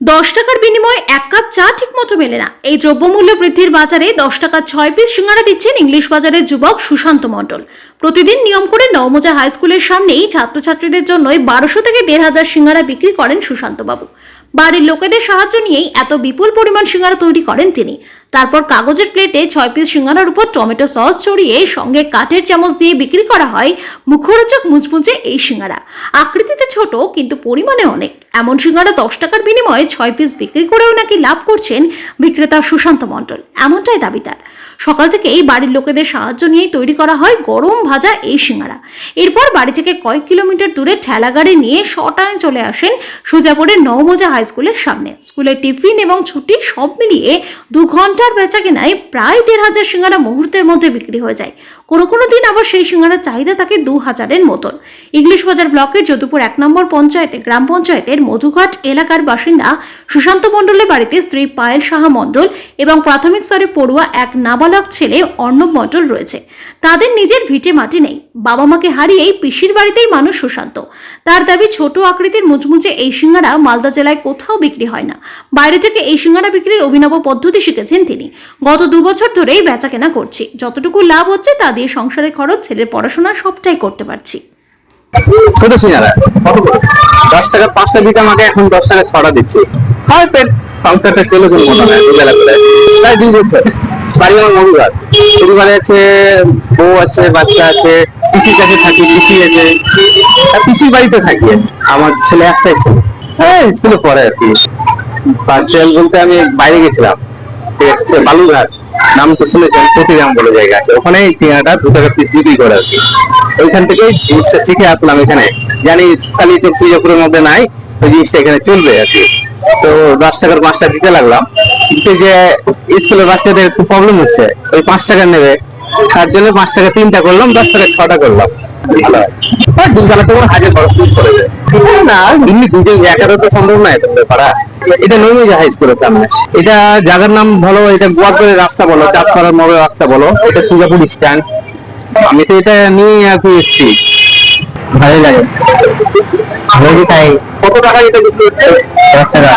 10 টাকার বিনিময়ে 1 কাপ চা ঠিকমতো মেলে না। এই দ্রব্যমূল্য বৃদ্ধির বাজারে 10 টাকার 6 পিস সিঙ্গারা দিচ্ছেন ইংলিশ বাজারের যুবক সুশান্ত মণ্ডল। প্রতিদিন নিয়ম করে নওমোজা হাই স্কুলের সামনেই ছাত্রছাত্রীদের জন্য 1200 থেকে 1500 সিঙ্গারা বিক্রি করেন সুশান্ত বাবু। বাড়ির লোকেদের সাহায্য নিয়েই এত বিপুল পরিমাণ সিঙ্গারা তৈরি করেন তিনি। তারপর কাগজের প্লেটে 6 পিস সিঙ্গারার উপর টমেটো সস ছড়িয়ে সঙ্গে কাঠের চামচ দিয়ে বিক্রি করা হয় মুখরোচক মুচমুচে এই সিঙ্গারা। আকৃতিতে ছোট কিন্তু পরিমাণে অনেক। এমন সিঙ্গারা 10 টাকার বিনিময়ে 6 পিস বিক্রি করেও নাকি লাভ করছেন বিক্রেতা সুশান্ত মণ্ডল, এমনটাই দাবি তার। সকাল থেকেই বাড়ির লোকেদের সাহায্য নিয়েই তৈরি করা হয় গরম ভাজা এই সিঙ্গারা। এরপর বাড়ি থেকে কয়েক কিলোমিটার দূরে ঠেলা গাড়ি নিয়ে শটানে চলে আসেন সোজাপুরের নওমোজা হাই স্কুলের সামনে। স্কুলের টিফিন এবং ছুটি সব মিলিয়ে 2 ঘন্টার বেচাকেনায় প্রায় 1500 সিঙ্গারা মুহূর্তের মধ্যে বিক্রি হয়ে যায়। কোনো দিন আবার সেই সিঙ্গারার চাহিদা থাকে 2000-এর মতন। ইংলিশ বাজার ব্লকের যদুপুর 1 নম্বর পঞ্চায়েতে গ্রাম পঞ্চায়েতের মধুঘাট এলাকার বাসিন্দা সুশান্ত মণ্ডলের বাড়িতে স্ত্রী পায়েল সাহা মণ্ডল এবং প্রাথমিক স্তরে পড়ুয়া এক নাবালক ছেলে অর্ণব মণ্ডল রয়েছে। তাদের নিজের ভিটে মাটি নেই। বাবা মাকে হারিয়েই পিসির বাড়িতেই মানুষ সুশান্ত। তার দাবি ছোট আকৃতির মুচমুচে এই সিঙ্গারা মালদা জেলায় কোথাও বিক্রি হয় না। বাইরে থেকে এই সিঙ্গারা বিক্রির অভিনব পদ্ধতি শিখেছেন তিনি। গত 2 বছর ধরেই বেচাকেনা করছি। যতটুকু লাভ হচ্ছে তা দিয়ে সংসারের খরচ, ছেলের পড়াশোনা সবটাই করতে পারছি। ছোট সিঙ্গারা 10 টাকা 5টা দিতাম আগে, এখন 10 টাকা 6টা দিচ্ছি। হয় পেট সংসারটা চলে কোনো মনে হয় দুবেলা করে। তাই 2 বছর বাড়ি আমার মধুঘাট। পরিবারে আছে, বউ আছে, বাচ্চা আছে, পিসির কাছে থাকি, পিসি আছে, আর পিসির বাড়িতে থাকি। আমার ছেলে একটাই ছেলে, হ্যাঁ স্কুলে পড়ে আর কি। পার্সেল বলতে আমি বাইরে গেছিলাম, ঠিক আছে, বালুঘাট নাম তো শুনেছেন, প্রতিরাম বলে জায়গা আছে, ওখানে সিঙ্গারাটা 2 টাকা পিস বিক্রি করে আর কি। ওইখান থেকে জিনিসটা শিখে আসলাম এখানে, জানি খালি সুজাপুরের মধ্যে নাই, ওই জিনিসটা এখানে চলবে আর কি। তো 10 টাকার 5টা দিতে লাগলাম, কিন্তু যে স্কুলের বাচ্চাদের একটু প্রবলেম হচ্ছে, ওই 5 টাকা নেবে, তার জন্য 5 টাকা 3টা করলাম, 10 টাকা 6টা করলাম। ভালো হয়, দুবেলা তো হাজার খরচ করে যায় না, এমনি দুটো একারও তো সম্ভব নয় পারা। এটা নৈমিজা হাই স্কুলের সামনে। এটা জায়গার নাম বলো, এটা গোয়ালপাড়ের রাস্তা বলো, চাঁদপাড়ার মোড়ের রাস্তা বলো, এটা সুজাপুর স্ট্যান্ড। আমি তো এটা নিয়ে আর কি এসছি, ভালোই লাগে। তাই কত টাকা এটা বিক্রি হচ্ছে? 10 টাকা।